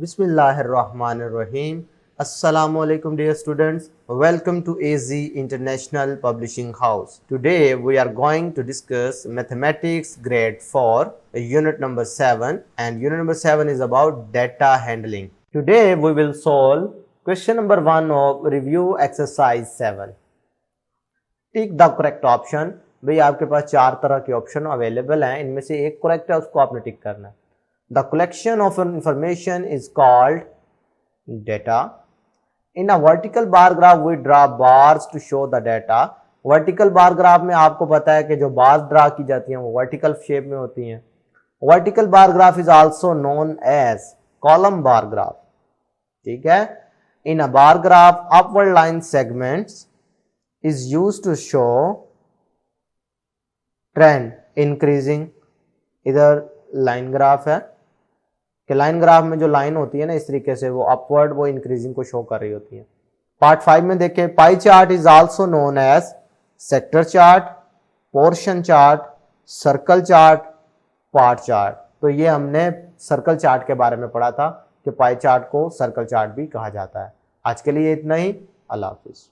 Bismillahirrahmanirrahim. Assalamualaikum dear students. Welcome to AZ International Publishing House. Today we are going to discuss Mathematics Grade 4, Unit number 7, and Unit number 7 is about data handling. Today we will solve question number 1 of Review Exercise 7. Tick the correct option. भाई आपके पास 4 तरह के option available हैं, इनमें से एक correct है, उसको आपने टिक करना है. The collection of information is called data. In a vertical bar graph, we draw bars to show the data. Vertical bar graph में आपको पता है कि जो bars ड्रा की जाती हैं वो vertical shape में होती हैं. Vertical bar graph is also known as column bar graph. ठीक है. In a bar graph, upward line segments is used to show trend increasing. इधर लाइन ग्राफ है कि लाइन ग्राफ में जो लाइन होती है ना इस तरीके से वो अपवर्ड वो इंक्रीजिंग को शो कर रही होती है. पार्ट 5 में देखें, pie chart is also known as sector chart, portion chart, circle chart, part chart. तो ये हमने सर्कल चार्ट के बारे में पढ़ा था कि पाई चार्ट को सर्कल चार्ट भी कहा जाता है. आज के लिए इतना ही. अल्लाह हाफिज.